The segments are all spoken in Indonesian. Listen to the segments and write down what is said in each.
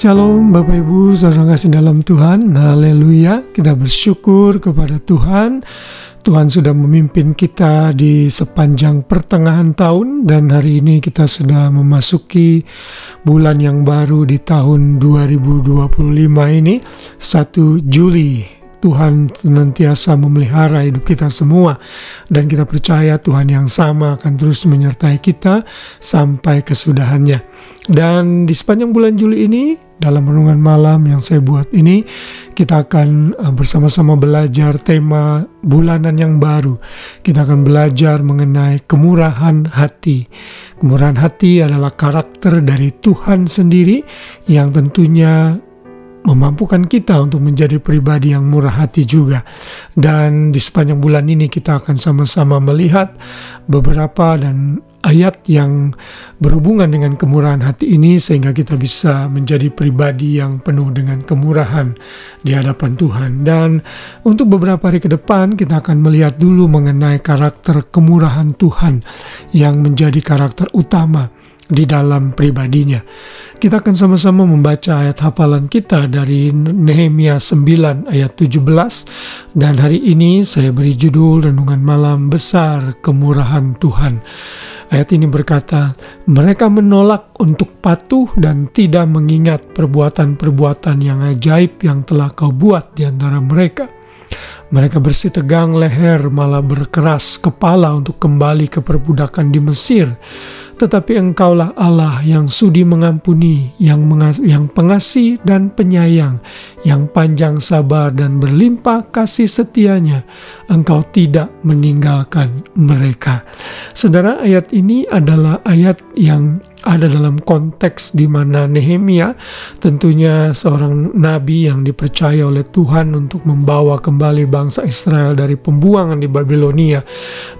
Shalom Bapak Ibu, saudara kasih dalam Tuhan. Haleluya, kita bersyukur kepada Tuhan. Tuhan sudah memimpin kita di sepanjang pertengahan tahun, dan hari ini kita sudah memasuki bulan yang baru di tahun 2025 ini, 1 Juli. Tuhan senantiasa memelihara hidup kita semua, dan kita percaya Tuhan yang sama akan terus menyertai kita sampai kesudahannya. Dan di sepanjang bulan Juli ini, dalam renungan malam yang saya buat ini, kita akan bersama-sama belajar tema bulanan yang baru. Kita akan belajar mengenai kemurahan hati. Kemurahan hati adalah karakter dari Tuhan sendiri yang tentunya memampukan kita untuk menjadi pribadi yang murah hati juga. Dan di sepanjang bulan ini kita akan sama-sama melihat beberapa dan ayat yang berhubungan dengan kemurahan hati ini, sehingga kita bisa menjadi pribadi yang penuh dengan kemurahan di hadapan Tuhan. Dan untuk beberapa hari ke depan kita akan melihat dulu mengenai karakter kemurahan Tuhan yang menjadi karakter utama di dalam pribadinya. Kita akan sama-sama membaca ayat hafalan kita dari Nehemia 9 ayat 17, dan hari ini saya beri judul Renungan Malam Besar Kemurahan Tuhan. Ayat ini berkata, mereka menolak untuk patuh dan tidak mengingat perbuatan-perbuatan yang ajaib yang telah kau buat di antara mereka. Mereka bersih tegang leher, malah berkeras kepala untuk kembali ke perbudakan di Mesir. Tetapi Engkaulah Allah yang sudi mengampuni, yang pengasih dan penyayang, yang panjang sabar dan berlimpah kasih setianya. Engkau tidak meninggalkan mereka. Saudara, ayat ini adalah ayat yang ada dalam konteks di mana Nehemia tentunya seorang nabi yang dipercaya oleh Tuhan untuk membawa kembali bangsa Israel dari pembuangan di Babilonia.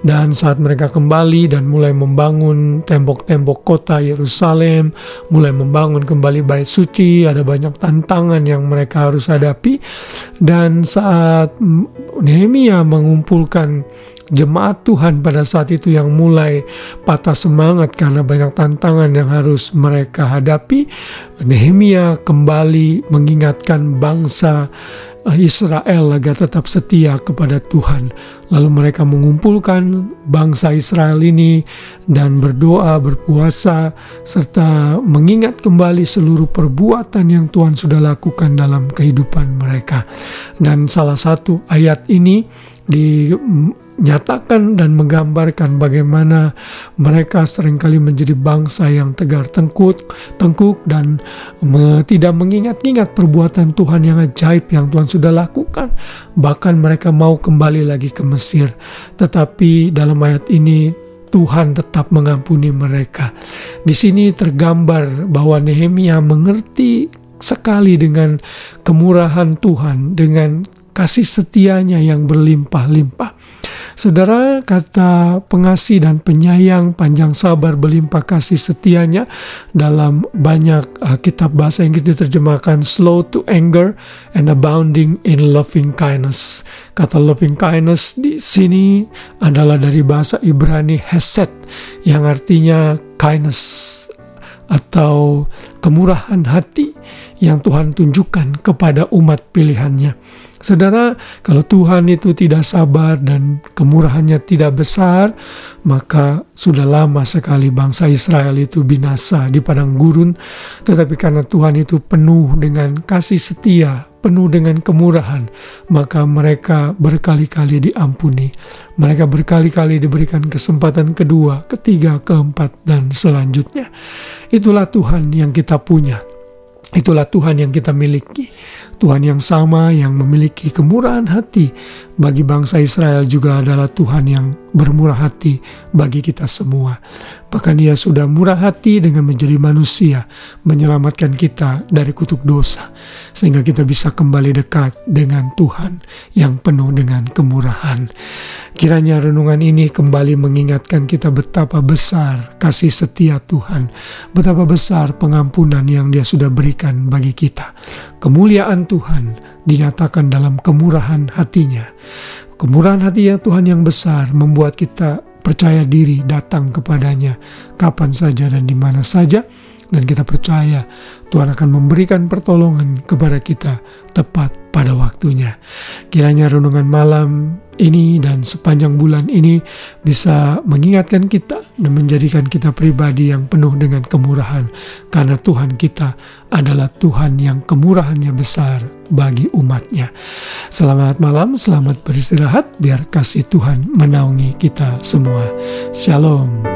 Dan saat mereka kembali dan mulai membangun tembok-tembok kota Yerusalem, mulai membangun kembali bait suci, ada banyak tantangan yang mereka harus hadapi. Dan saat Nehemia mengumpulkan jemaat Tuhan pada saat itu yang mulai patah semangat karena banyak tantangan yang harus mereka hadapi, Nehemia kembali mengingatkan bangsa Israel agar tetap setia kepada Tuhan. Lalu mereka mengumpulkan bangsa Israel ini dan berdoa, berpuasa, serta mengingat kembali seluruh perbuatan yang Tuhan sudah lakukan dalam kehidupan mereka. Dan salah satu ayat ini dinyatakan dan menggambarkan bagaimana mereka seringkali menjadi bangsa yang tegar tengkuk dan tidak mengingat-ingat perbuatan Tuhan yang ajaib yang Tuhan sudah lakukan. Bahkan mereka mau kembali lagi ke Mesir, tetapi dalam ayat ini Tuhan tetap mengampuni mereka. Di sini tergambar bahwa Nehemia mengerti sekali dengan kemurahan Tuhan, dengan kasih setianya yang berlimpah-limpah. Saudara, kata pengasih dan penyayang, panjang sabar, berlimpah kasih setianya, dalam banyak kitab bahasa Inggris diterjemahkan slow to anger and abounding in loving kindness. Kata loving kindness di sini adalah dari bahasa Ibrani hesed, yang artinya kindness atau kemurahan hati yang Tuhan tunjukkan kepada umat pilihannya. Saudara, kalau Tuhan itu tidak sabar dan kemurahannya tidak besar, maka sudah lama sekali bangsa Israel itu binasa di padang gurun. Tetapi karena Tuhan itu penuh dengan kasih setia, penuh dengan kemurahan, maka mereka berkali-kali diampuni. Mereka berkali-kali diberikan kesempatan kedua, ketiga, keempat, dan selanjutnya. Itulah Tuhan yang kita punya. Itulah Tuhan yang kita miliki. Tuhan yang sama yang memiliki kemurahan hati bagi bangsa Israel juga adalah Tuhan yang bermurah hati bagi kita semua. Bahkan Ia sudah murah hati dengan menjadi manusia, menyelamatkan kita dari kutuk dosa, sehingga kita bisa kembali dekat dengan Tuhan yang penuh dengan kemurahan. Kiranya renungan ini kembali mengingatkan kita betapa besar kasih setia Tuhan, betapa besar pengampunan yang Dia sudah berikan bagi kita. Kemuliaan Tuhan dinyatakan dalam kemurahan hatinya. Kemurahan hati yang Tuhan yang besar membuat kita percaya diri datang kepadanya kapan saja dan di mana saja, dan kita percaya Tuhan akan memberikan pertolongan kepada kita tepat pada waktunya. Kiranya renungan malam ini dan sepanjang bulan ini bisa mengingatkan kita dan menjadikan kita pribadi yang penuh dengan kemurahan, karena Tuhan kita adalah Tuhan yang kemurahannya besar bagi umatnya. Selamat malam, selamat beristirahat, biar kasih Tuhan menaungi kita semua. Shalom.